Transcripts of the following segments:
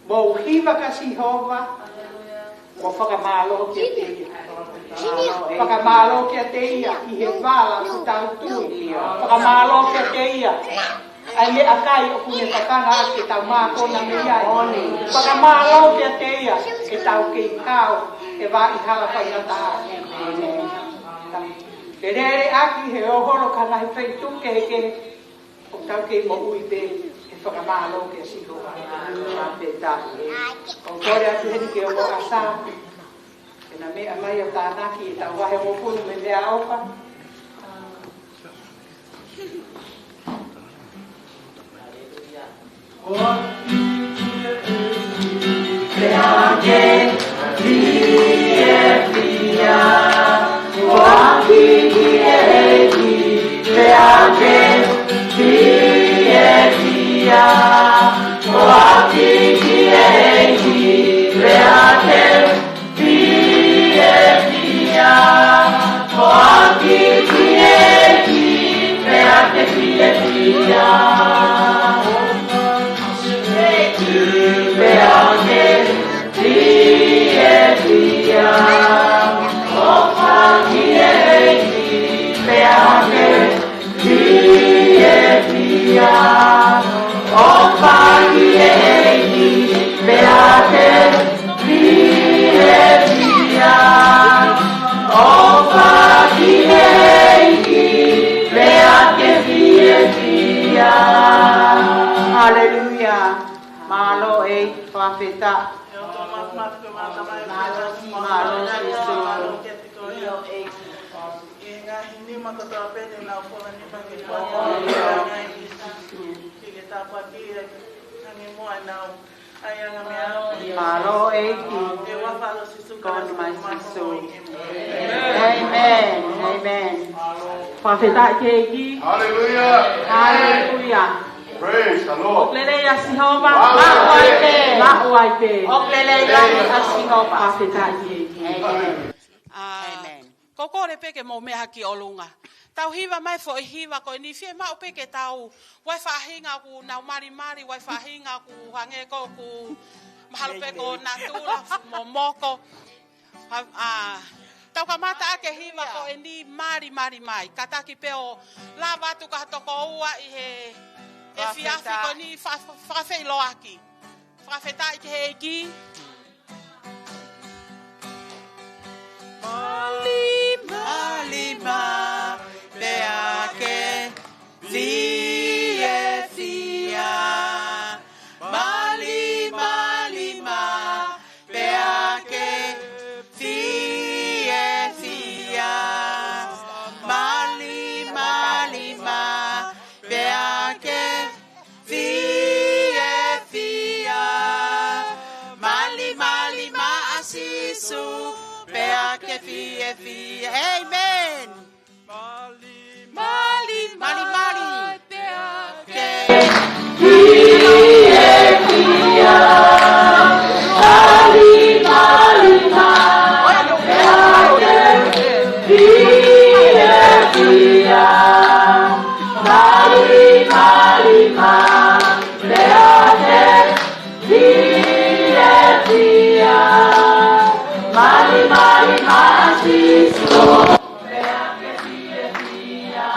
Mo hiva ka Jehova. Mo whakamalo ki te ia. Whakamalo ki te ia. I he wala ku tau tui. Whakamalo ki te ia. Ai le akai o kune whakanga ke tau mākona me iai. Whakamalo ki te ia. E tau ke i kau. E wā i hala whai na taha. E rere aki he ohoro ka nahi whai tuke ke. O tau ke mo ui te. Whakamalo ke siko a te tahi. O kore atu heni ke o asa. E na mea mai o tānaki e tau wahe o punu me mea aupa. Te ake e fia. O aki e ki. Te ake e fia. O aki e ki. Te ake e fia. O aki e ki. Te ake e fia. Te ake e fia. O aki e ki. Te ake e fia. O aki e ki. Te ake e fia. O aki e ki. Te ake e fia. Hallelujah. Malo e whawheta. Malo e Malo e God my sister. Amen. Amen. Whawheta ke ki. Hallelujah. Hallelujah. Praise the Lord. Oklele ya Jehova. La uaipe. Oklele ya Jehova. Whawheta ke ki. Amen. Kokore peke mo meha ki olunga. Tau hiva mai fo hiva ko ni fie ma peke tau. Wai fahinga ku na mari wai fahinga ku hange ko ku mahalo peko na tula mo moko. Tau ka mata ake hiva ko ni mari mai. Kataki peo lava tu ka toko ua i he e fiafi ko ni fa lo aki. Fa feta i he ki. Malima, beake, fia, fia. Malima, beake, fia, fia. Malima, beake, fia, fia. Malima, asisu. Beake fie fie. Amen. Mali. Beake fie fie. Malima. Beake fie fie. Malima. Beake fie fie. Mali, asiso. Beake fie fia.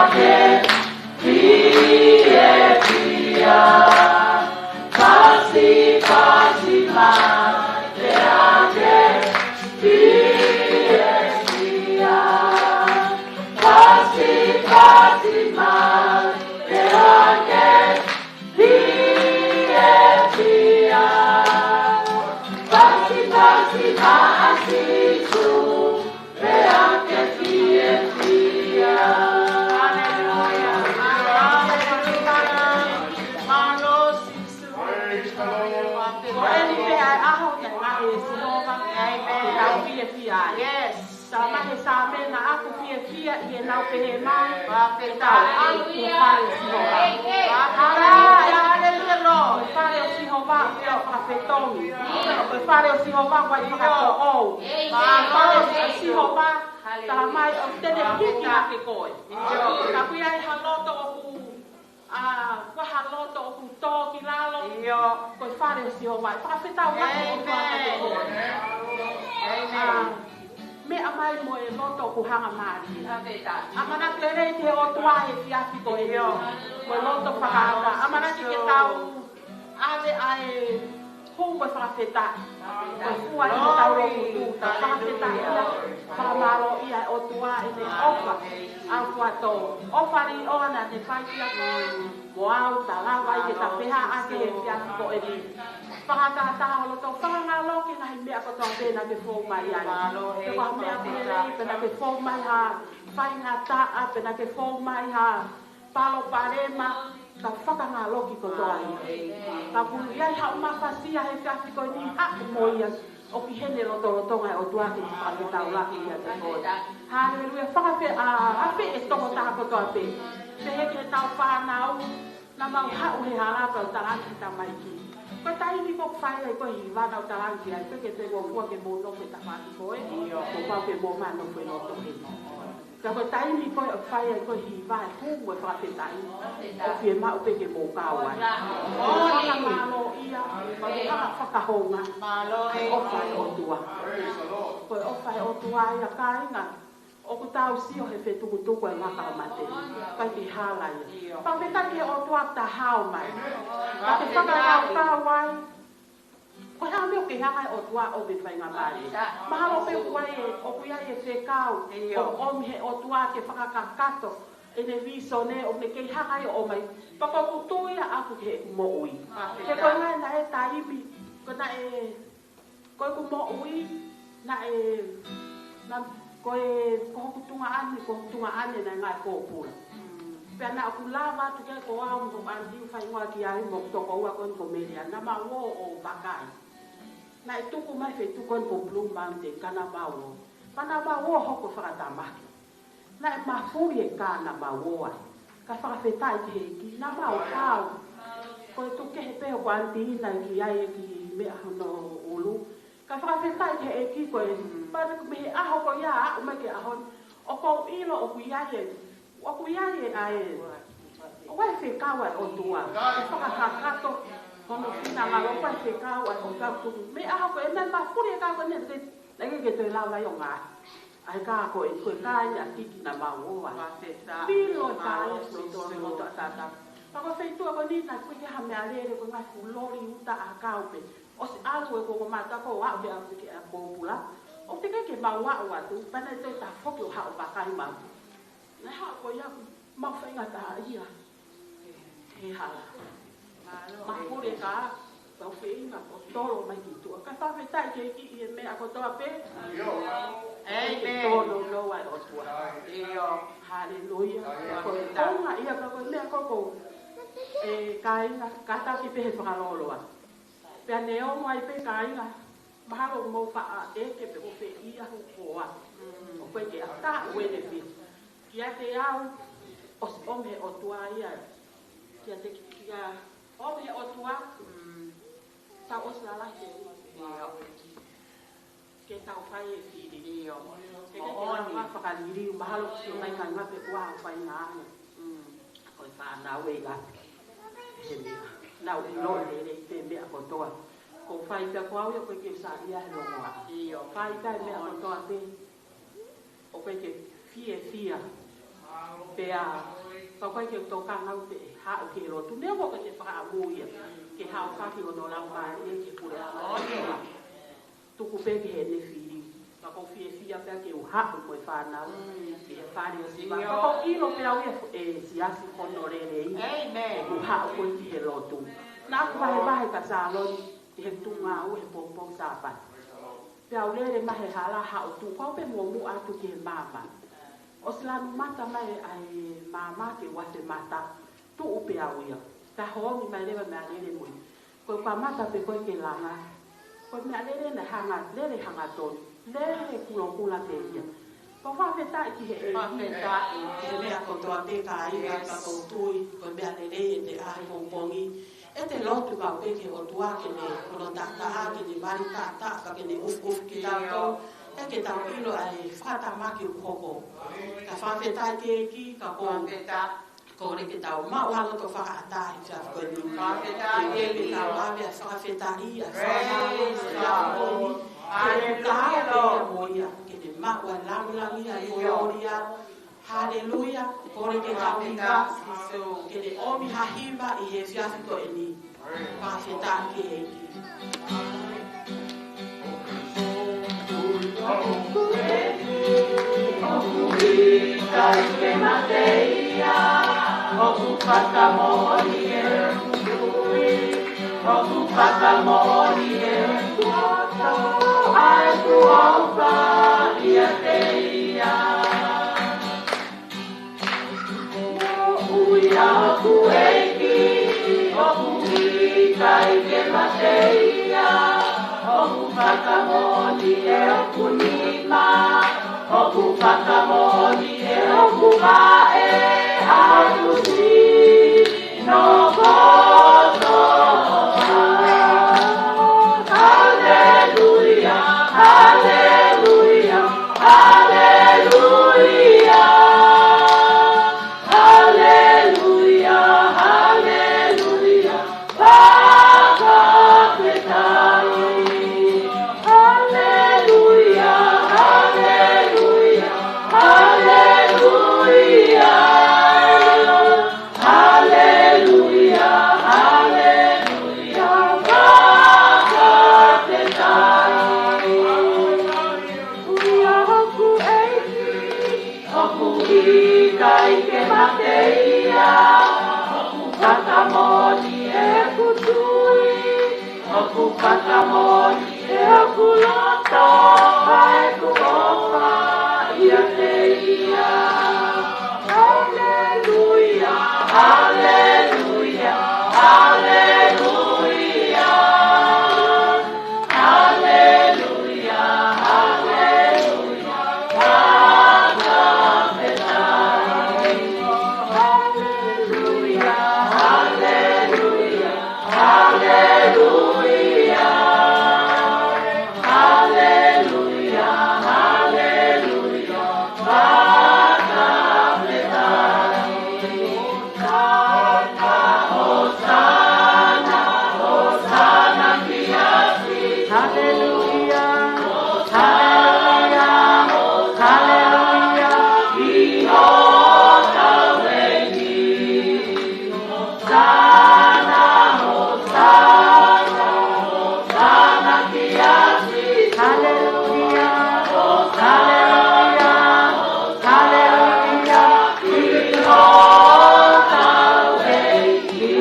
Beake fie fia. Pasi, beake fie fia. Pasi, beake Yes. Sama he sa me na aku fia ye na pe mai wa pe ta alu ye hallelujah Lord fare o Jehova pe o afetongi fare o Jehova wa pakato o fare o Jehova ta mai o te de kiki ke koi ka kuia haloto o whare si o mai. Whakawhetau mai o tuaka te ko. Me amai mo e loto ku hanga mari. Amana klere te o tua e fiafi ko e o. Mo loto whakaata. Amana ki ke tau ave ai hou ko whakawheta. Ko fua i tau lo kutu. Ta whakawheta ia. Whakamaro ia o tua e te ofa. Au kuato. Ofa ri ona te whaitia ko. Mo au ta lawa i ke ta peha ake e fiafi ko e ni. Whakatata holo tō whangalo ki nahi mea ko tō pēna ke fōu mai ai. Te wā mea pēnei pēna ke fōu mai ha. Whainga taa pēna ke fōu mai ha. Palo parema ka whakangalo ki ko tō ai. Ka pulu iai hau mawhasia he whiawhi ko ni haku moia. O ki hene rotonga e o tuake ki whake tau laki ia te koi. Hāne rue whakawhe a ape e toko taha ko tō ape. Te heke he tau whanau. Na mau hau he harapa o taraki ta mai ki. Ko tai ni ko fai ai ko hi va na tarangi ai pe ke te go fu ke mo no ke ta fa ko e ko pa ke mo ma no pe no to he ka ko tai ni ko fai ai ko hi va fu mo fa te tai o fi ma o pe ke mo ka wa o na ma lo ia ko ka fa ka ho nga ma lo e o fai o tua ko o fai o tua ia ka nga o ku tau si o he fe tu tu ko nga ka ma te pa ki hala ia pa pe ta ke o tua ta hao mai ka te whakatau ka wai ko hea meo ke hanga o tua o me whainga mare mahalo pe wai e o kuia e whekau o omi he o tua ke whakakakato e ne viso ne o me ke hanga e o mai papa kutuia aku ke mo ui ke koe ngai na e taimi ko na e koe ku mo ui na e na koe kutunga ane na ngai kōpura pe ana aku lava tu ke ko au mo andi fai ngwa ki ai mo to ko wa kon ko media na ma wo o bakai na tu ko mai fe tu kon ko blue mountain kana ba wo pana ba wo ho ko fa ta ma na ma fu ye kana ba wo ai ka fa fe tai te ki na ba o au ko tu ke pe o andi na ki ai ki me no ulu ka fa fe tai te ki ko pa ko me a ho ko ya o me ke a ho o ko ilo o ku ya ye o ku ia e ai o vai ficar o tua o whakakato kono fina ngā o vai ficar o tapu me aha ko e me ma furi e ka ko ne te nge ke te lau lai o ngā ai ka ko e koe kai a tiki na ma o wa pilo tai so to mo ta ta pa ko fei tu ko ni na ko ke ha me ale ko ngai fu lori uta a ka o pe o se alu e ko ma ta ko wa o be a ke a ko pula o te ke ma wa wa tu pa na te ta fo ke ha o ba kai ma na ha ko ya ma whainga ta ia he hala ma kore ka tau whainga ko toro mai ki tua ka whawhe tai ke ki i e mea ko toa pe e toro no ai o tua haleluia ko e tonga ia ka ko mea koko e ka inga ka tau ki pehe whakaroloa pe a neo mai pe ka inga mahalo mo wha e ke pe o pe ia hu koa o koe ke a ta uene pe kia te au os ome o tua ia kia te kia ome o tua ta os la la ke tau whai e whiri ke te rama whakariri mahalo si o mai ka ngā pe kua au whai ngā ane koi whanau e la he mea nau i lo le le te mea ko toa ko whai te kua ui o koe ke sa ia he longa whai te mea ko toa te o koe ke fia pea pa koe ke tō ka ngau te hao ke rotu nea mo ka te whakaamuia ke hao kaki o no lau mai e ke pure a tuku pe ke he ne whiri pa ko fia pea ke u hao koe whanau ke he whare o siwa pa ko ilo pea ui e siasi kono re rei u hao koe ki he rotu na aku wahe ka sa lori te he tunga u he pōpō sāpai pea ulere mahe hala hao tu kau pe momu atu ke he mama o se lanu mata mai ai mama ke wate mata tu upe au ia ta hongi mai lewa me alele mui koe kwa mata pe koe ke langa koe me alele na hanga lele hanga tonu lele kula te ia ko whawheta i ki he e whawheta i he mea ko toa te ka ia ka koutui koe me alele e te ahi hongpongi e te lotu ka upeke o tua ke ne kono tata a ke ne mari tata ka ke ne uf ki tautou e ke tau ilo ai whata maki ukoko ka whawheta ke ki ka ko Ko re ke tau ma wa ko fa ata i fa ko ni. Ke ke tau a be fa fetaria. Hallelujah. Ke te ma wa lang ia gloria. Hallelujah. Ko re ke tau inga. Ke te omi hahiva i he fia ko ni. Pa fetake e ki. Kai ke mateia, oku patamoni e kutui, oku patamoni e kuoto, ai kuopa ia teia. Ui aku eiki, oku kai ke mateia, oku patamoni e kunima. Oku patamoni e oku mae aku si no koto. Hallelujah, hallelujah, hallelujah. Hallelujah, hallelujah. Baka petai. Hallelujah, hallelujah. Hallelujah, hallelujah, hallelujah. Baka petai. Aku eiki, aku ikai ke mateia. Aku patamoni e kutui. Aku patamoni e aku loto. Aku opa ia teia. Hallelujah, hallelujah, hallelujah. Hallelujah, hallelujah. Baka petai. Hallelujah, hallelujah, hallelujah. Hallelujah, hallelujah. Baka petai. Hosanna, Hosanna kiasi. Hallelujah, hallelujah, hallelujah. Ihota wengi. Hosanna, Hosanna, Hosanna kiasi. Hallelujah, hallelujah, hallelujah. Ihota wengi.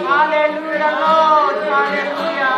Hallelujah, Lord, hallelujah.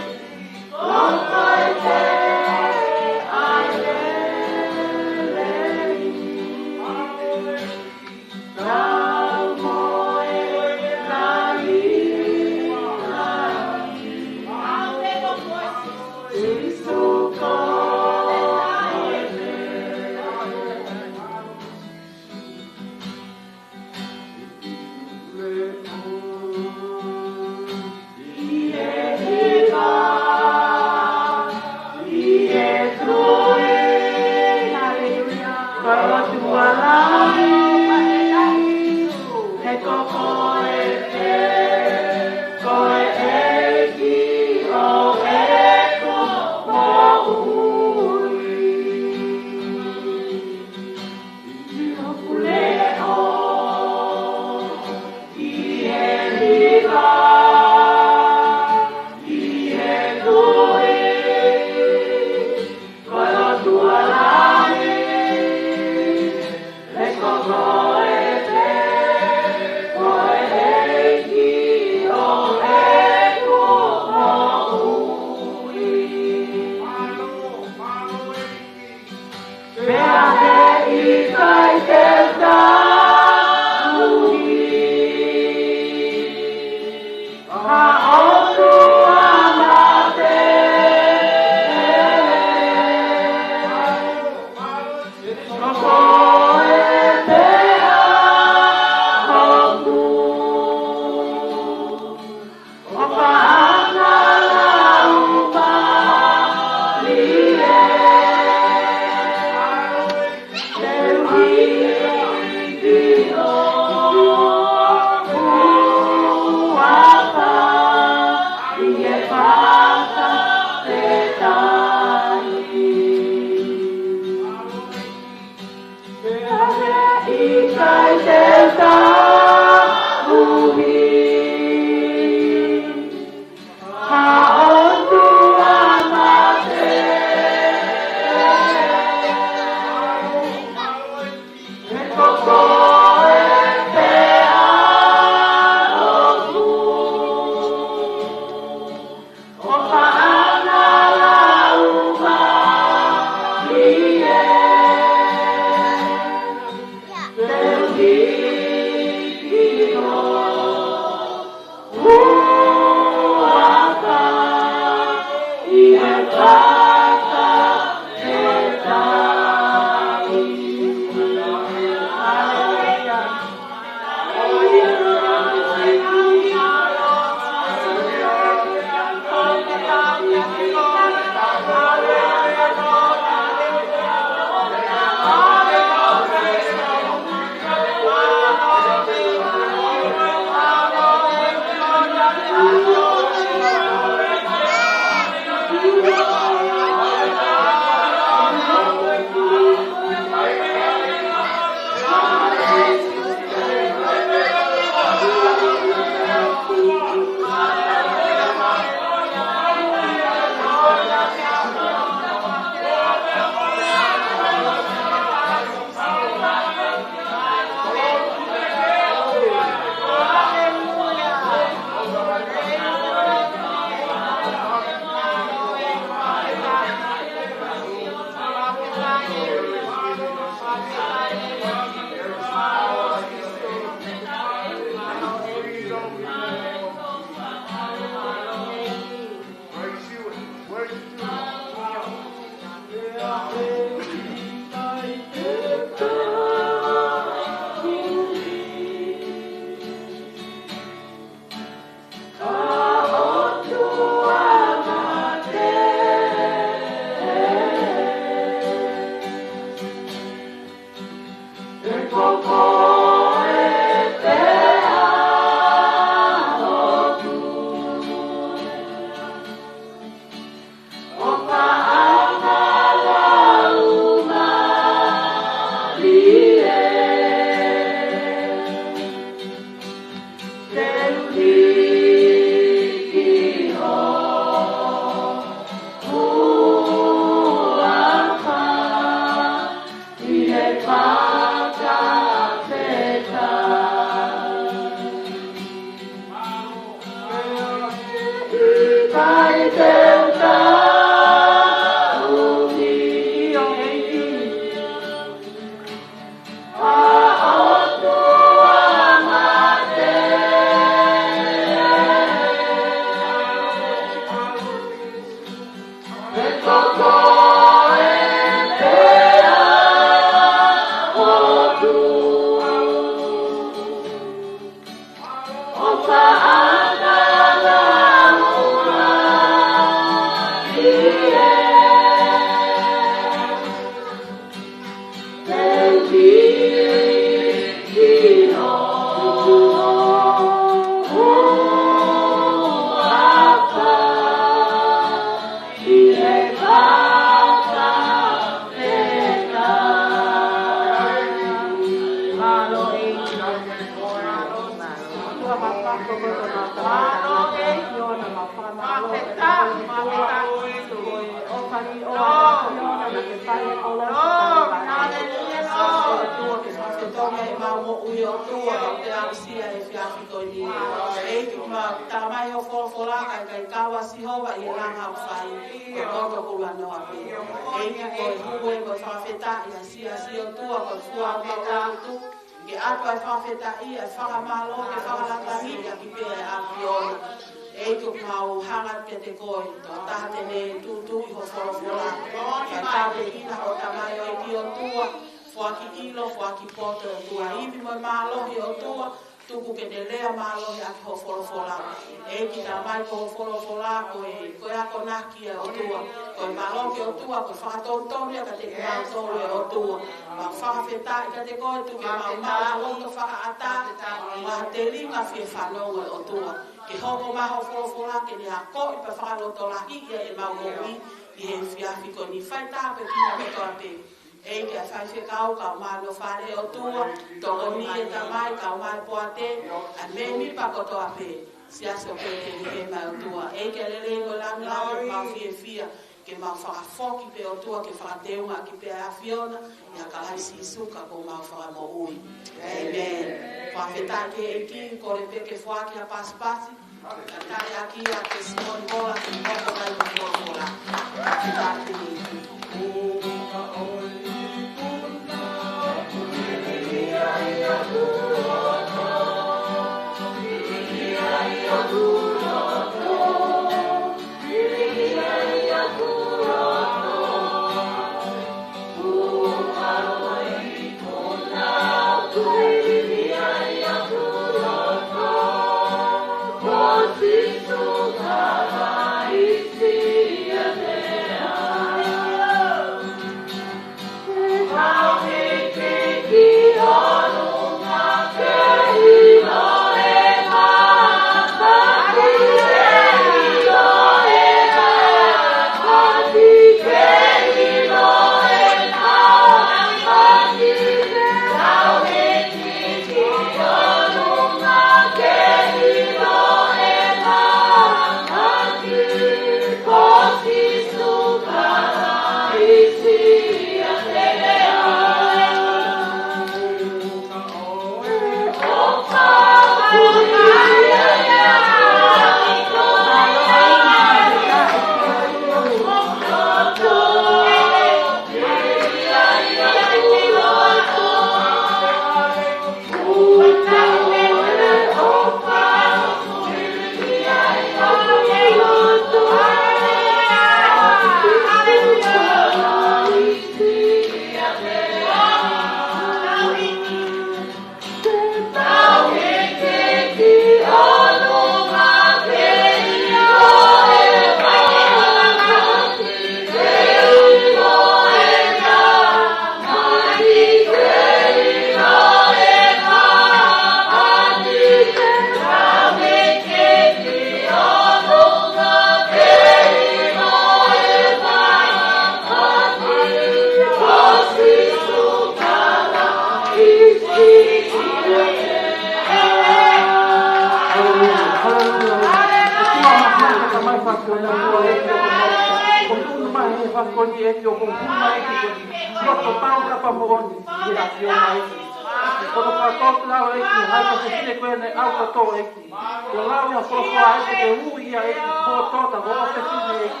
Kono whakautu lau eki, hai ka se tine koe nei au kato eki. Ko lau ia wholofoa eki ke hui ia eki, ko tota, ko o se tine eki.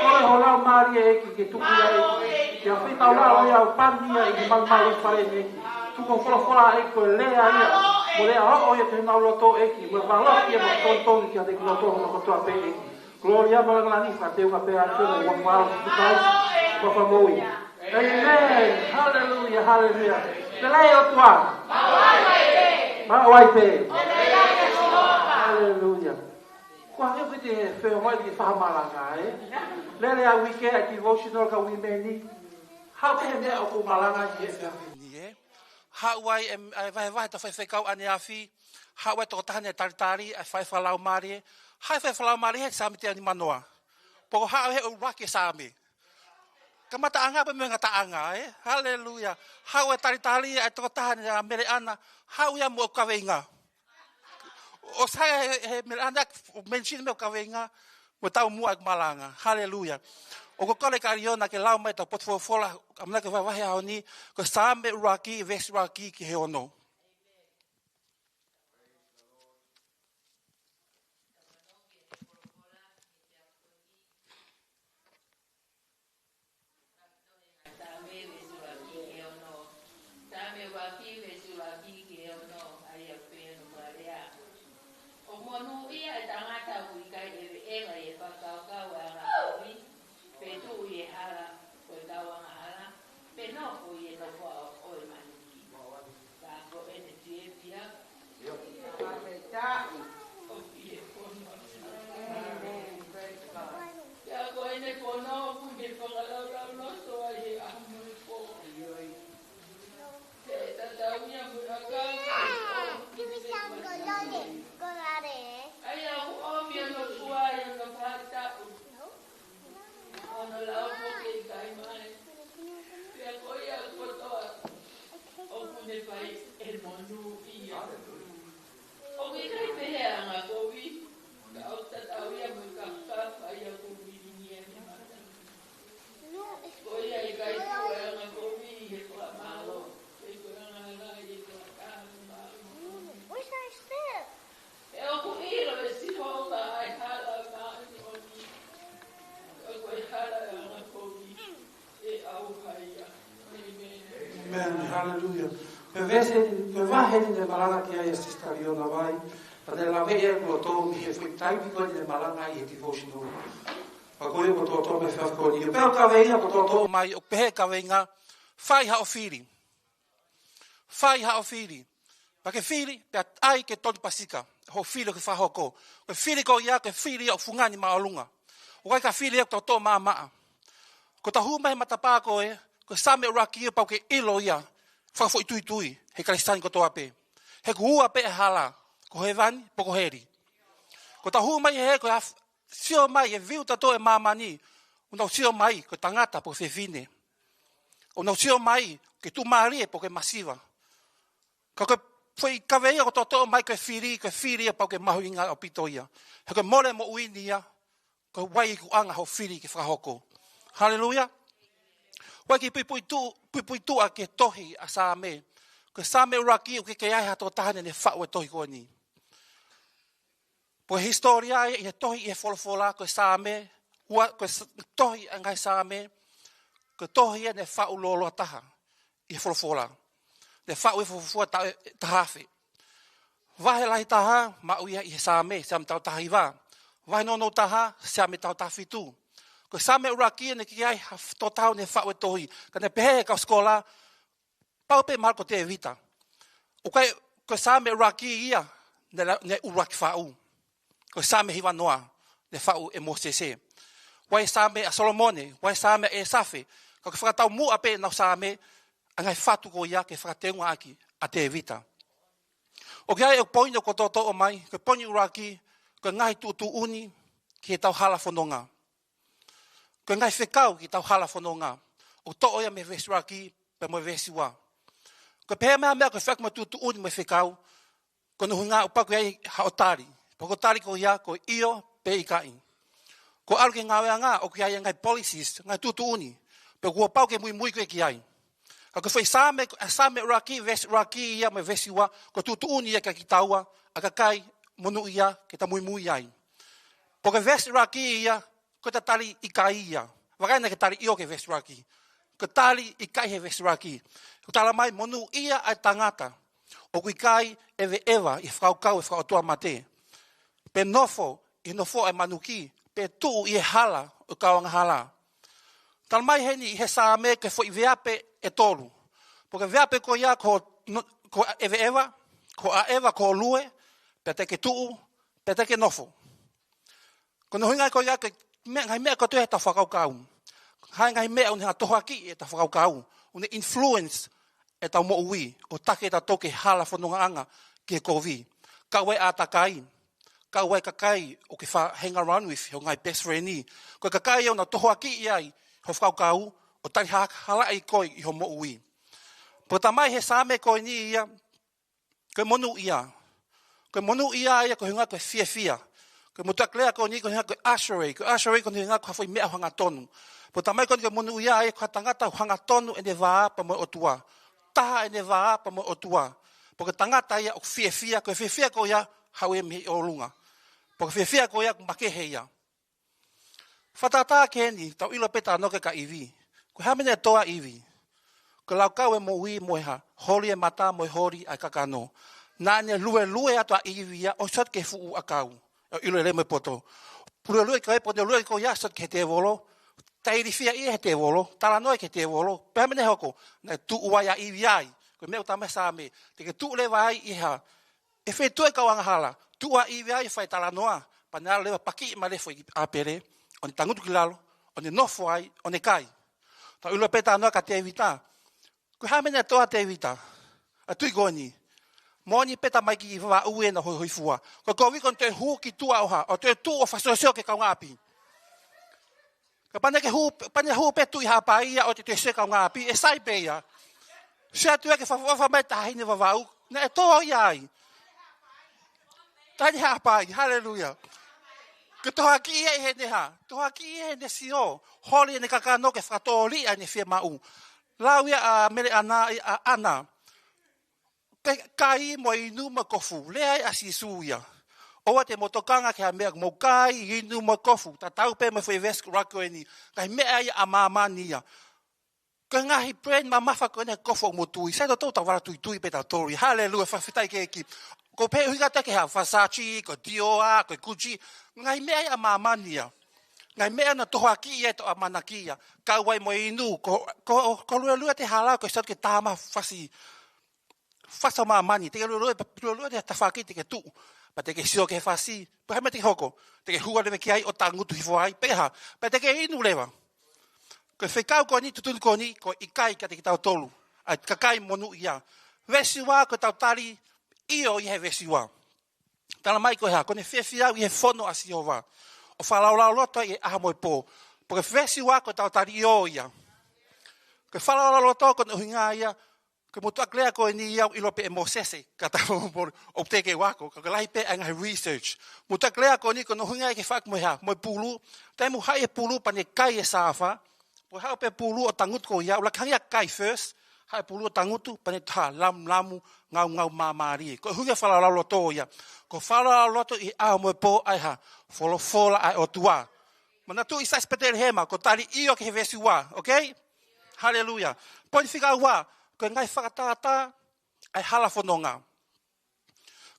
Kore ho lau maari eki, ke tuku ia eki. Kia whitau lau ia o pani ia eki, mai whare eki. Tuko wholofoa eki koe lea ia. Mo lea o ia te nau loto eki, mo whaloki ia mo tontongi kia te loto hono kotoa pe eki. Gloria malangani, whateu ka pe atu, wa whao, tukai, wa whamoi. Amen. Hallelujah, hallelujah. Te lei o tua. Mawai pe. Hallelujah. Kua heo ki te wheo mai ki whahamalanga, Lele a wike a ki devotional ka wimeni. Hau te mea o ku malanga ki e whiawhini, Hauai e vai ta whai kau ane afi. Hauai toko tahane taritari a whai whalau maari. Hai whai whalau maari he sami te ani manoa. Poko hau he o wake sami. Ka mataanga pa mga taanga, Hallelujah. Hau e taritari e toko tahane a mere ana. Hau ia mo o kaweinga. O saya he mere ana mention me o kaweinga. Mo tau mua ak malanga. Hallelujah. O ko kole kariona ke lau mai ta potfofola. Amna ke wawahe hao ni. Ko same uraki, vesi uraki ki he ono. Hallelujah. Pe vahe ni malanga ki ai asistario na vai. Pa de la vea ko to mi he foi tai ko ni malanga i devotional. Pa ko ko to me fa ko ni. Pe ka veia ko to Mai o pehe kaweinga. Whai hao whiri. Whai hao whiri. Pa ke whiri, pe ai ke tonu pasika. Ho whiri ke whahoko. Ke whiri ko ia, ke whiri o fungani maolunga. O kai ka whiri e to maa. Ko ta humai matapa ko e. Ko same uraki e pau ke ilo ia. Whafo i tui. He kristani ko toa pe. He kuhua pe e hala. Ko he vani, poko heri. Ko ta humai he ko sio mai e viu tato e mamani. Unau sio mai ko tangata po se fine. Unau sio mai ke tu marie po ke masiva. Ka ko foi kaveia ko toto mai ke whiri e pau ke mahuinga o pitoia. He ko mole mo uinia. Ko wai ku anga ho whiri ke whahoko. Hallelujah. Wai ki pui tu a ke tohi a same. Ko same uraki o ke ai hato tahane ne whau e tohi koa ni. Po historia e tohi e wholofola ko same. Ko tohi a ngai same. Ko tohi e ne whau lolo taha. E wholofola. Ne whau e whofua tahafe. Vahe lahi taha ma uia i he same. Same tau tahi wā. Vahe nono taha same tau tafitu. Ko same uraki ne ki ai to tau ne whau e tohi. Ka ne pehe ka skola, pau pe marko te evita. O kai, ko same uraki ia, ne uraki whau. Ko same hiwa noa, ne whau e Mosese. Wai same a Solomone, wai same e Safe. Ka ke whakatau mua pe nau same, angai whatu ko ia ke whakateunga aki a te evita. O kai e poino ko toto o mai, ko poino uraki, ko ngai tu uni, ki e tau hala whanonga. Ko ngai whekau ki tau hala whanonga. O to oia me vesi raki, pe mo vesi wā. Ko pēr mea ko whakma tutu uni me whekau, ko nuhunga o paku ei haotari. Pako tari ko ia, ko io pe i kai. Ko aru ke ngāwea ngā, o ki ai ngai policies, ngai tutu uni. Pe kua pau ke mui ko e ki ai. Ka foi same raki ves raki ia me vesi wa ko tu uni ia ka kitaua aka kai monu ia ke ta mui ai. Porque ves raki ia ko ta tali ikai ia. Wakai na ke tali io ke ves raki. Ko tali ikai he ves raki. Ko tala mai monu ia ai tangata. O kui kai eva i whakau e whakaotua mate. Pe nofo i nofo ai manuki. Pe tu i hala o kauanga hala. Tal mai heni i he sāme ke fo i veape e tolu. Porque veape ko ia ko eva, ko a eva ko lue, pe te ke tuu, pe te ke nofo. Ko no hingai ko ia ke ngai mea ko tu he ta whakau kau. Hai ngai mea un ha toha ki e ta whakau kau. Une influence e tau mo ui, o take ta toke hala whanunga anga ke kovi. Kawe a takai. Kawe kakai o ke wha hang around with, ho ngai best friend ni. Ko kakai au na toha ki iai, ho whakau o tai hala i koi i ho mo ui. Po tamai he sāme koi ni ia, koe monu ia. Koe monu ia ia ko hinga koe fia. Koe mutak lea koi ni ko hinga koe asheray. Koe asheray ko hinga koe hawhai mea hanga tonu. Po tamai koi ni koe monu ia ia koe tangata hanga tonu e ne waa pa mo otua. Taha e ne waa pa mo otua. Po koe tangata ia o fia. Koe fia ko ia hau e mihi o lunga. Po koe fia ko ia makehe ia. Whatata ke ni, tau ilo peta noke ka iwi. Ko hamene toa iwi. Ko lau kau e mo ui moeha, hori e mata moe hori ai kakano. Nā ne lue ato a iwi ia, o sot ke fuu a kau. O ilo ele moe poto. Lue ka e po lue ko ia sot ke te volo. Tairi fia ia he te volo, tala noe ke te volo. Pe hamene hoko, na tu uai a iwi ai. Ko meo tame sāme, te ke tu lewa ai iha. E whai tue kau anga hala, tu a iwi ai whai tala noa. Pa nā lewa paki ma le fwai a pere. O ne tangutu ki lalo, o ne nofo ai, o ne kai. Ta ilo peta noa ka te evita. Ko hamene toa te evita. A tui goni. Moni peta mai ki wa ue na hoi fua. Ko kowi kon te hu ki tua oha, o te tu o fasosio ke kau ngapi. Ka pane hu pe tu i hapa ia o te se kau ngapi, e sai pe ia. Sea tu e ke whafafa mai tahine wa wau, na e toa iai. Tani hapa ai, hallelujah. Ke toha ki e he neha, toha ki e he ne sio, hori e ne kakano ke whakatori a ne whia mau. Lau ia a mere ana i a ana, kai mo inu ma kofu, lea i a sisu ia. Oa te motokanga ke a mea mo kai inu ma kofu, ta tau pe me whai vesku rako e ni, kai mea i a mamani ia. Ka ngahi brain ma mafa ko ne kofu mo tui, sai to tau wara tui pe tau tori, hallelujah, whawhitai ke eki. Ko pe huiga take ha Versace, ko Dior, ko Gucci, ngai mea a mamania. Ngai mea na toha ki e to a manakia. Ka wai mo inu, ko lua te hala, ko sot ke tama fasi. Fasa mamani, te lua te tawhaki te ke tu. Pa te ke sio ke fasi, pa heme te hoko. Te ke hua lewe ki ai o tangutu hifo ai, peha. Pa te ke inu lewa. Ko whekau ko ni, tutun ko ni, ko ikai ka te ki tau tolu. Ai kakai monu ia. Vesi wā ko tau tari, io i he vesiwa. Tala mai ko hea, kone whiawhia i he whono a siova. O whalaulau loto i aha moe pō. Porque vesiwa ko tau tari io ia. Ko whalaulau loto ko nuhinga ia, ko mutua klea ko ni iau ilo pe e mosese, ka tau o teke wako, ka lahi pe angahi research. Mutua klea ko ni ko nuhinga i ke whak moe hea, moe pulu, tai mu hai e pulu pa ne kai e sāwha, po hao pe pulu o tangut ko iau, laki hangia kai first, hai pulu tangutu pane ta lamu ngau mamari ko huia fala la loto ia ko fala loto I a mo po ai ha fola ai otua mana tu isa speter hema ko tali io ke vesi wa okay hallelujah pode ficar wa ko ngai fakatata ai hala fononga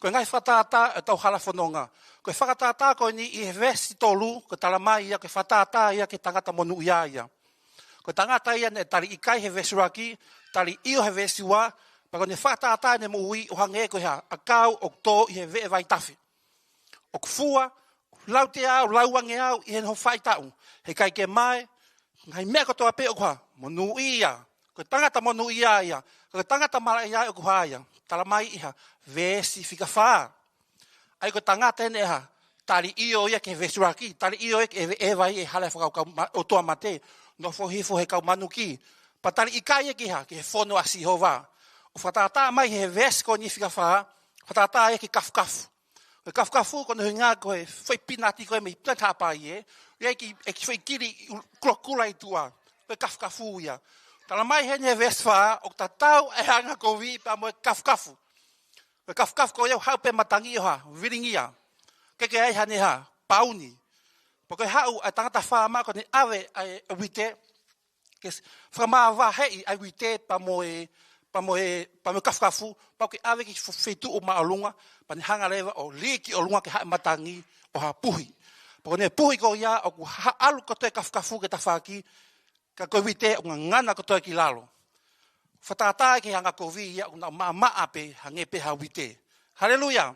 ko ngai fatata tau hala fononga ko fakatata ko ni I vesi tolu ko tala mai ia ke fatata ia ke tangata monu ia ko tangata ia ne tali ikai he vesuraki tali io he vesiwa pa ko ne whakatata ne mo ui o hange ko hea a kau o tō I he vee vai tawhi o kufua lau te au lau wange au I he no whai tau he kai ke mai ngai mea ko toa pe o kwa monu ia ko tangata monu ia ia ko tangata mara ia o kwa ia tala mai iha vesi fika wha ai ko tangata ene ha tali io ia ke vesuraki tali io ia ke e vai e hale whakau o toa mate no fohifo he kau manuki. Patali ikai ki ha, ke fono a Sihova. O whatata mai he vesko ni whika wha, whatata e ki kafkafu. O kafkafu kono hinga ko he whai pinati ko e me pinata pa i e ki whai kiri klokula I tua. O kafkafu ia. Tala mai hene vesfa o tatau e hanga kovi pa mo kafu. Kafu ko eu hau pe matangi ha, viringia. Ke ai hane ha, pauni. Porque hau a tangata whaama ko ni awe ai wite. Que whaama wa hei ai wite pa mo kafu. Pa ke awe ki whetu o maalunga. Pa ni hanga lewa o liki o lunga ke hae matangi o ha puhi. Porque ne puhi ko ia o ku alu kotoe kafu ke ta whaki. Ka koe wite o ngana kotoe ki lalo. Whatatai ke hanga kovi ia o na maa pe hange pe ha wite. Hallelujah.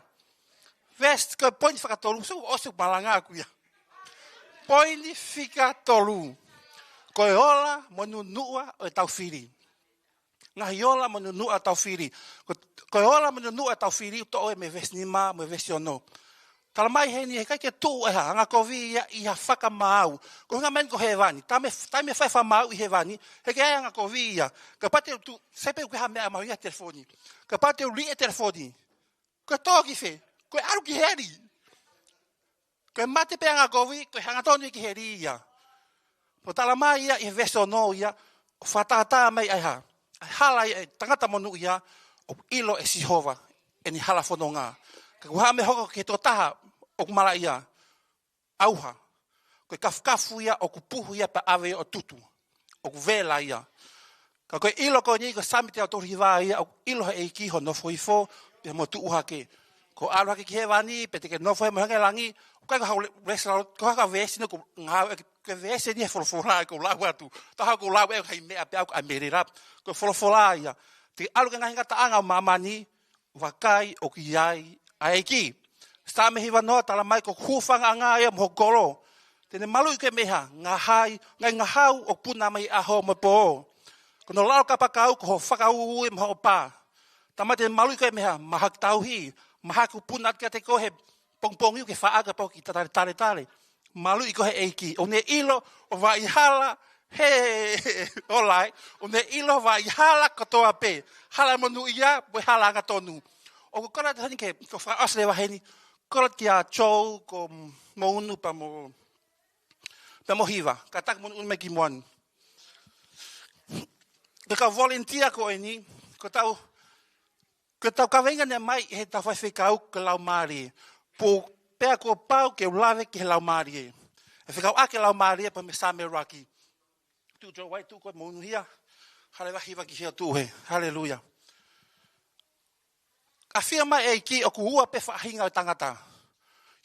Vest ko point whakatolu. So osu malanga aku ia. Point whakatolu. Koe ola monu nua o tau whiri. Ngahi ola monu nua o tau whiri. Koe ola monu nua o tau whiri. To oe me vest nima, me vest ono. Tala mai heni he kai ke tu e ha. Hanga kovi ia i ha whakamau. Ko hinga men ko he vani. Taime whaifa mau i he vani. He ke hanga kovi ia. Ka pate tu, sepe uke ha mea mau ia telefoni. Ka pate u li e telefoni. Ko toki fe. Ko aru ki heri. Ko mate pe hanga kovi. Ko hanga tonu ki heri ia. Po tala mai ia i veso no ia. O whatata mai ai ha. Hala ia tangata monu ia. O ilo e sihova. E ni hala fono ngā. Ka kuha me hoko ke tō taha o kumara ia. Auha. Koe kafu ia o kupuhu ia pa awe o tutu. O kuvela ia. Ka koe ilo ko ni ko sami te au tori hiwa ia. O ilo he eiki ho nofo hifo. Pe mo tu uha ke. Ko alu hake ki he wani. Pe te ke nofo he mohange langi. Ko kai hau resala. Ko haka vesi no ko ngā. Ko vesi ni he wholofora. Ko lau atu. Taha ko lau e hei mea pe au ka mere rap. Ko wholofora ia. Te alu ka ngahinga taanga o mamani. Wakai o ki iai. Aiki, sta me hiwa noa tala mai ko kuwhanga ngā ia mo goro. Tene malu i ke meha, ngai ngā hau o puna mai aho mo po. Kono lau kapakau ko ho whakau mo ho pā. Tama tene malu i ke meha, mahak tauhi, mahak puna kia te kohe pongpongiu ke whaaga po ki tare. Malu i kohe eiki, o ne ilo o wa i hala, he, olai, o ne ilo wa i hala katoa pe. Hala monu ia, boi hala anga tonu. O ko kora te hani ke, ko whaasle wa heni, kora ki a chou, ko mounu pa mo hiwa, ka tak monu unme ki moan. Ko ka volunteer ko e ni, ko tau kawenga ne mai he tau whaiwhikau ke lau maari. Po pēr ko pau ke ulawe ke he lau maari e. E whikau a ke lau maari e pa me same raki. Tu jo wai tu ko mounu hia, hale wahiwa ki hia tu he, hallelujah. A whia mai e ki o kuhua pe whahinga o tangata.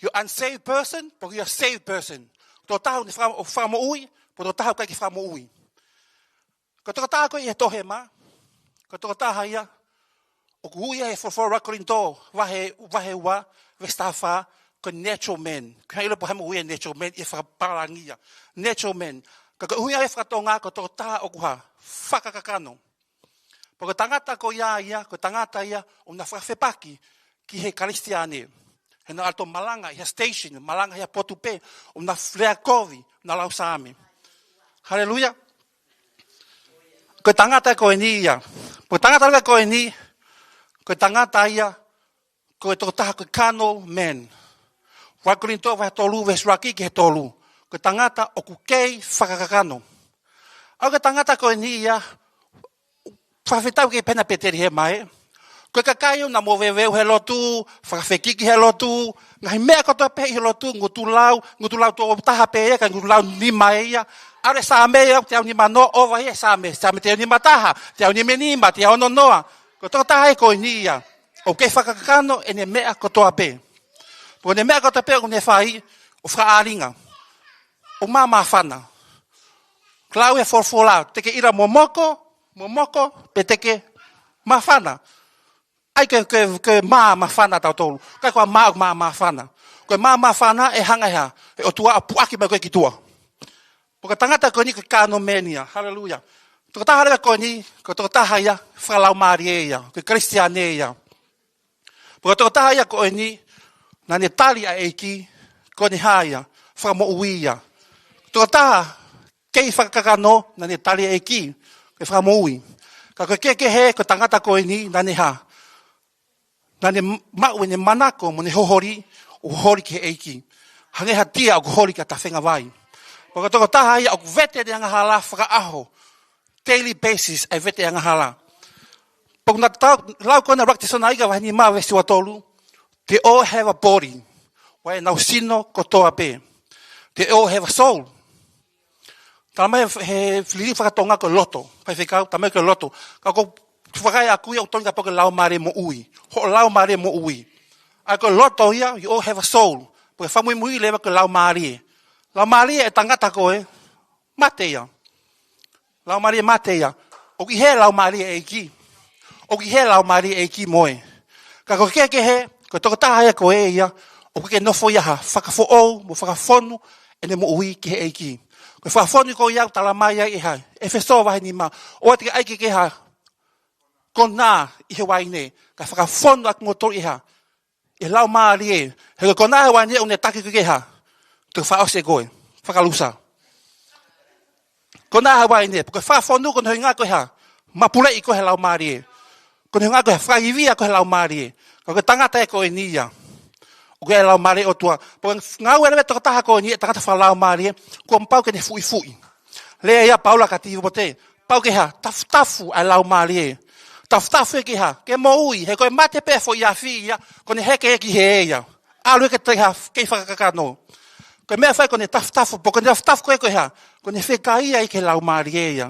You're unsaved person, but you're a saved person. Tō tahu ni whamo ui, po tō tahu kai ki whamo ui. Ko tō taha koe i he tohe ma, ko tō taha ia, o kuhua he whawhora korinto, wahe ua, vestafa, ko natural men. Ko hei lopo hamo ui e natural men, i whakaparangia. Natural men. Ka uia e whakatonga, ko tō taha o kuha, whakakakano. Porque tangata ko ia, ko tangata ia, o na whakawhepaki ki he karistiane. He na alto malanga, ia station, malanga ia potupe, o na whreakovi, na lausame. Hallelujah. Ko tangata ko e ni ia. Ko tangata ko e ni, ko tangata ia, ko e totaha ko kano men. Wakurinto wa tolu, vesraki ki he tolu. Ko tangata o kukei whakakakano. Au ko tangata ko e ni ia, whawhetau ke pena peteri he mai. Koe kakaio na mo veveu he lotu, whakawhekiki he lotu, ngahi mea kotoa pe he lotu, ngutu lau tō taha pe ea, ka ngutu lau nima ea. Aure sa mea, te au nima no, ova he sa me te au nima taha, te au nime nima, te au no noa. Ko tō taha e koe ni ia. O kei whakakakano e ne mea kotoa pe. Po ne mea kotoa pe o ne whai, o whaaringa. O mama whana. Klau e wholwholau, teke ira momoko, pe teke mawhana. Ai ke mawhana tau tolu. Kai kua mawhana. Koe mawhana e hangaiha. E o tua apuaki mai koe ki tua. Poka tangata koe ni ke kano menia. Hallelujah. Toko taha rewa koe ni, ko toko taha ia, whakalau maari e ia, ke kristiane e ia. Poka toko taha ia koe ni, na ne tali a eiki, koe ni haa ia, whakamo ui ia. Toko taha, kei whakakano, na ne tali a eiki, ke whakamoi. Ka koe ke he, ko tangata koe ni, nane ha. Nane mau ne manako, mo ne hohori, o hohori ke eiki. Hange ha tia o hohori ka ta whenga vai. Paka toko taha ia, o vete de anga hala whakaaho. daily basis e vete anga hala. Pag lau kona rakti sona iga wahini maa vesi watolu, they all have a body. Wai nau sino kotoa pe. They all have a soul. Tamai he fliri whakatonga ko loto. Pai whekau, tamai ko loto. Kako whakai aku ia utonga poke lau mare mo ui. Ho lau mare mo ui. Ai ko loto ia, you all have a soul. Poke whamui mui lewa ko lau mare. Lau mare e tangata koe, mate ia. Lau mare mate ia. O ki he lau mare e ki. O ki he lau mare e ki moe. Kako ke he, ko toko taha ia ko e ia, o ke nofo ia ha, whakafo o, mo whakafonu, e ne mo ui ki he e ki. Ko whakafonu ko ia tala mai ai e hai, e whesoa wahi ni ma, o ati ka aike ke ha, ko nā i he waine, ka whakafonu ak ngotor i ha, e lau maari e, he ko nā he waine o ne taki ke ha, te whaose koe, whakalusa. Ko nā he waine, ko whakafonu ko ne ngā koe ha, mapule i ko he lau maari e, ko ne ngā koe ha, whakaiwia ko he lau maari e, ko tangata e ko e nia. O ke lau mare o tua. Po ngau ere toko taha ko ni e tangata whalau mare, ko mpau ke ne fui fui. Lea ia paula ka tivu pote. Pau ke ha, tafu ai lau mare. Tafu e ke ha, ke mo ui, he koe mate pe fo ia fi ia, ko ne heke e ki he ia. Alu ke te ha, kei whakakakano. Ko mea whai ko ne tafu, po ko ne tafu koe ha, ko ne wheka ia i ke lau mare ia.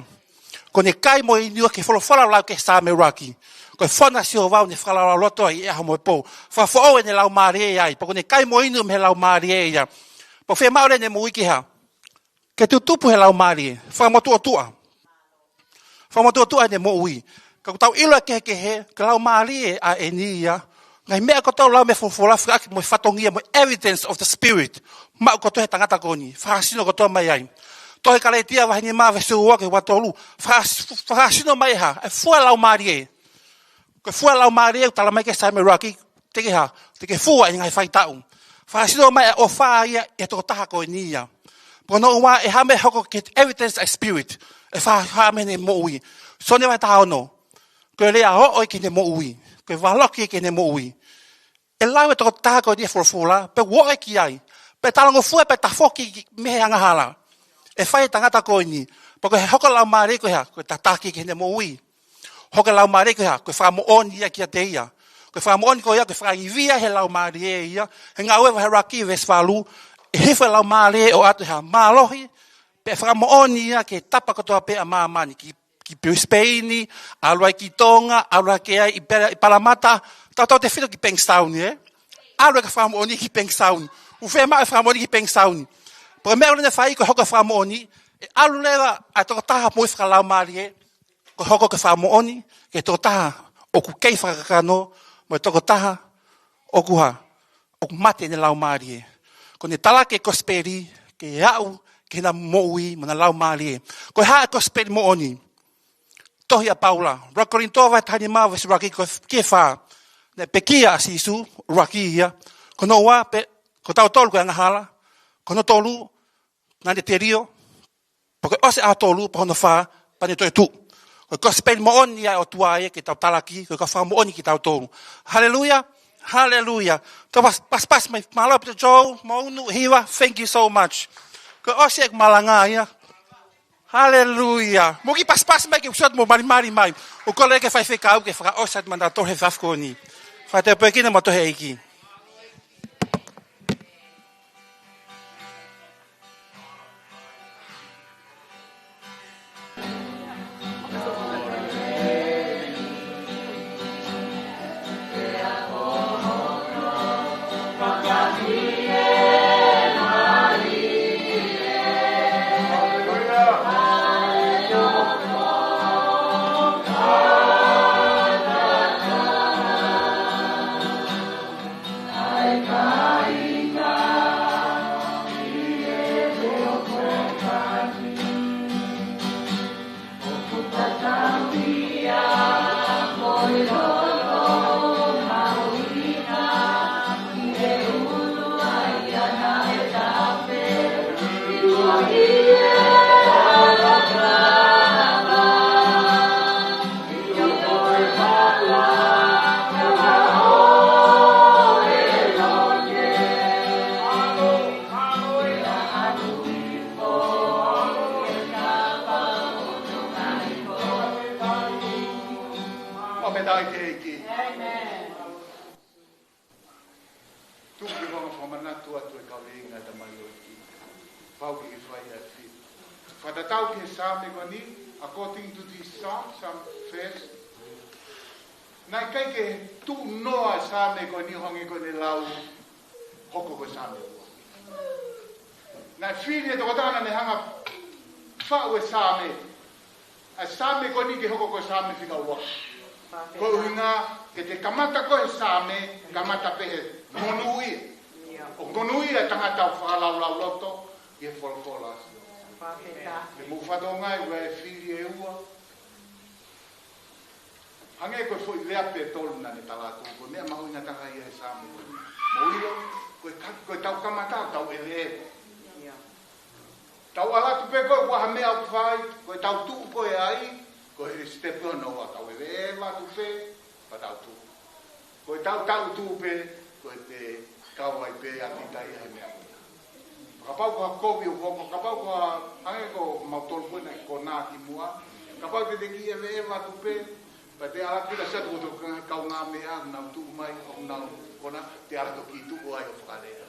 Ko ne kai mo i niua ke wholowhala lau ke sāme raki. Ko fona si o vau ne whalara loto ai e hamo po. Whafo e ne lau maare ai. Pako ne kai mo inu me lau maare ai. Po whea maore ne mo iki ha. Ke tu tupu he lau maare. Whamatua tua. Whamatua tua ne mo ui. Ka tau ilo ke he. Ka lau maare a e ni ia. Ngai mea ko tau lau me whawhora whiaki mo whatongia mo evidence of the spirit. Mau ko tohe tangata koni. Whakasino ko toa mai ai. Tohe kaleitia wahini maa vesu uake watolu. Whakasino mai ha. E fua lau maare ai. Ko fua lau maare tala mai ke Sāme Raki, teke ha, teke fua i ngai whai tau. Whaasino mai o whaa ia e toko taha ko e ni ia. Ko no ua e hame hoko ke evidence a spirit, e wha hame ne mo ui. So ne mai taha ono, ko e lea ho oi ke ne mo ui, ko e waloki ke ne mo ui. E lau e toko taha ko e ni furafura, pe woe ki ai, pe talango fua pe tafoki mehe angahala. E whai tangata ko e ni, po ko he hoko lau maare ko hea, ko e tataki ke ne mo ui. Hoka lau maare ko ha, ko whamo oni ia kia te ia. Ko whamo oni ko ia, ko whaiwia he lau maare ia. He ngā uewa he raki ves whalu, e hewe lau maare o atu ha mālohi, pe whamo oni ia ke tapa katoa pe a māmani, ki Brisbane, alua ki Tonga, alua ke ai i Palamata, tau te whito ki Pengstown, e? Alua ka whamo oni ki Pengstown. Uwhea maa e whamo oni ki Pengstown. Pero mea rene whai ko hoka whamo oni, e alu lewa a toko taha mo i whakalau maare ko hoko ke whamo oni, ke toko taha o ku kei whakakano, mo toko taha o ku ha, o ku mate ne lau maari e. Ko ne tala ke kosperi, ke au, ke na moui, mo na lau maari e. Ko haa kosperi mo oni. Tohi a Paula, Rakorintoa vai tani maa vesi raki ko ke wha, ne pekia a sisu, raki ia, ko no wa, ko tau tolu ko angahala, ko no tolu, nane te rio, po ke ose a tolu, po hono wha, pa ne toi tu. Ko spend mo on ia o tuae ke tau talaki, ko wha mo oni ki tau tolu. Hallelujah, hallelujah. To pas mai malap te Joe, maunu, hiwa, thank you so much. Ko ose ek malanga ia. Hallelujah. Mogi pas mai ke usat mo mari mai. O kole ke fai whekau ke whaka osat manda tohe whafko ni. Wha te pekina mo tohe iki. dai ke ki. Amen. Tu ke vanga whamanatu atu e kaulinga da mai o ki. Pau ki whai a fi. Whatatau ki he sāme koni, according to this psalm, some first. Nai kai ke tu noa sāme koni hongi koni lau hoko ko sāme ua. Nai whiri e tokotana ne hanga whau e sāme. A sāme koni ke hoko ko sāme whika ua. Ko uhinga ke te kamata ko he sāme, kamata pehe monui. O monui e tangata o whakalau loto i he wholofola. Le mo whatongai ua e whiri e ua. Hange koe fwoi lea pe toluna ne talatu, ko nea mahu ina taka ia he sāme. Mo ilo, koe tau kamata, tau ele ewa. Tau alatu pe koe, waha mea au whai, koe tau tuu koe ai, koe he step ono wa tau ele ewa tu pe, pa tau tuu. Koe tau tuu pe, koe te kawai pe a titai he mea. Kapau koha kovi o koko, kapau koha hange ko mautolu puena ko nā ki mua, kapau te ki ele ewa tu pe, pa te ala kira sa tu kau ngā mea, nau tu mai, o nau kona, te ala to ki tu o ai o whakarea.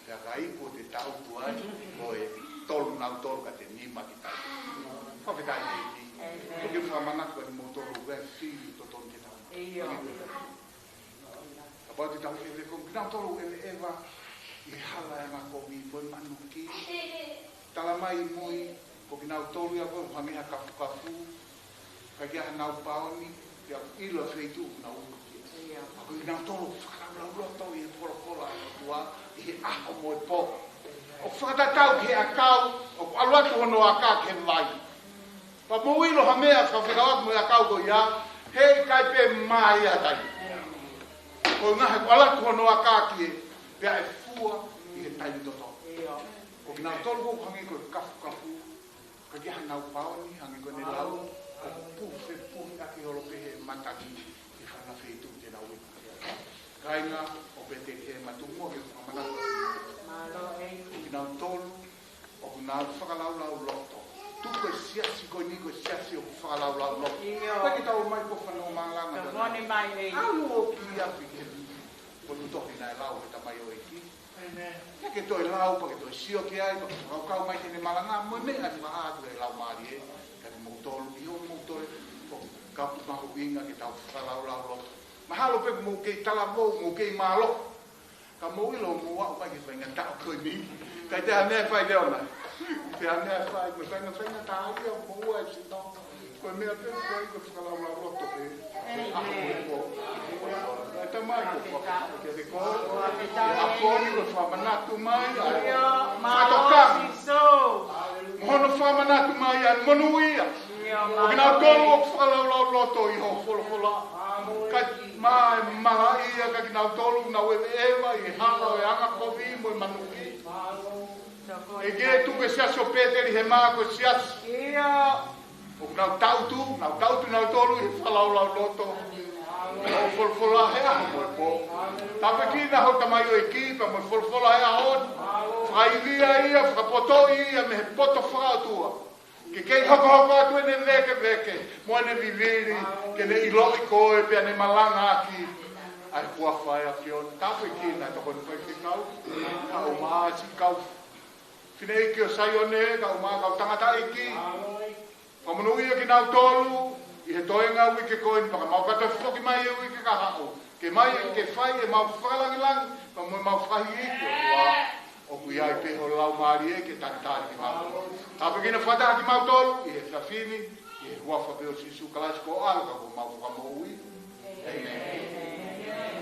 Te aka ipo te tau tu ai, o e tolu nau tolu ka te nima ki tai. Whawhetai te ki. Toki whamanako ni mo tolu ue whiri to tonu te tau. Ka pau te tau e le kong, kinau tolu e le ewa, i hala e ngako mi poi manu ki. Tala mai mui, ko kinau tolu ia koe, whangeha kafu kafu, ka kia nau paoni, kia ilo feitu nau uki. Ako i nau tolo, whakarau roto i he polopola e tua, i he aho mo e po. O whakatatau ki he akau, o aluatu hono aka ke vai. Pa mo ilo ha mea whawhikawak mo e akau ko ia, hei kai pe mai atai. Ko ngahe ko alatu hono aka ki e, pia e fua i he taimi toto. Ko ki nau tolo ko hangi ko e kafu kafu, ka kia nau paoni, hangi ko ne lau, pufe aki holo pehe mataki i whana whetu te nau wika. Kainga o pete ke matungo ke whamanako. Ki nau tolu o kunau whakalau loto. Tuko e siasi koe ni koe siasi o whakalau loto. Paki tau mai ko whanau maalanga. Ngoni mai ei. Au o ki api ke ponu tohi nai lau e tamai o eki. Ia ke toi lau, pa ke toi sio ke ai, pa ke whakau mai tene malanga, mo mea ni maatu e lau maari e. Tolu i o mo tole o kapu mahu inga ki tau whalau loto. Mahalo pe mo kei tala mo kei malo. Ka mo ilo mo wau pai ki whainga tau koe mi. Kai te hanea whai leo nai. Te hanea whai, koe whainga tau ia mo ua e si tau. Koe mea pe koe koe whalau loto pe. Aho mo po. Kai ta mai ko whaka. Ke te koe. A poni koe whamanatu mai. Whatokami. Mono whamanatu mai an monu ia. O kina tolu o whakalau loto i ho wholofola. Ka mai maha ia ka kina tolu na wewe ewa i hala o e anga kovi mo i manuki. E ge tu ke siasi o Peteri he maa ko siasi. O kina tautu na tolu i whakalau loto. O wholofola he aho mo e po. Tape kina ho tamai o ekipa mo i wholofola he aho. Whailia ia, whakapoto ia me he poto whakautua. Ke kei hoko atu e ne veke, mo ne viviri, ke ne iloi koe, pia ne malanga aki, ai kua whai a kion, tapu i kina, toko ni whai ki kau, kau maa si kau, whine iki o saione, kau maa kau tangata iki, whamunu ia ki nau tolu, i he toenga ui ke koe, paka mau kata whoki mai e ui ke kahao, ke mai ke whai e mau whakalangilangi, pa mo mau whahi iki, o kui ai peho lau maari e ke tātari ki mau. Tāpe kina whata ki mau tolu, i he whiawhini, i he huafa peo sisu kalasi ko alka ko mau whakamoui. Amen. Amen.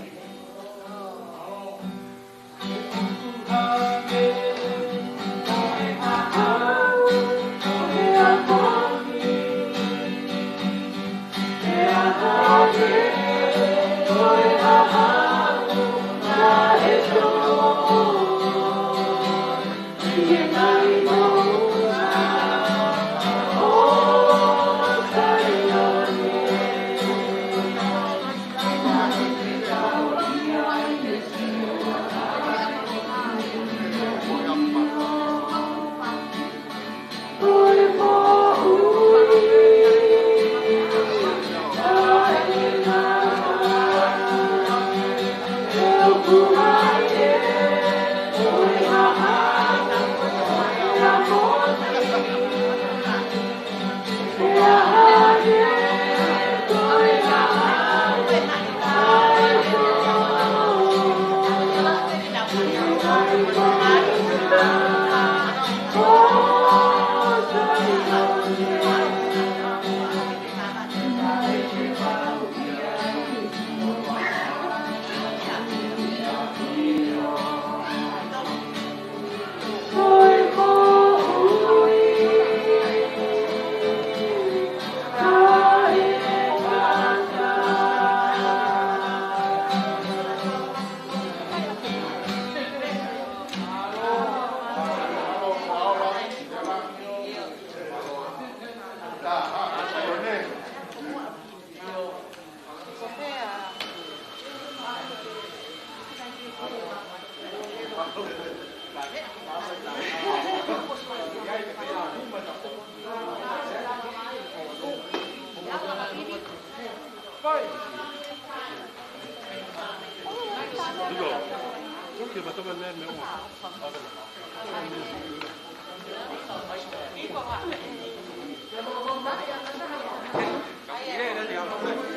Vai. Digo, non che va a vedere me uno. Vabbè.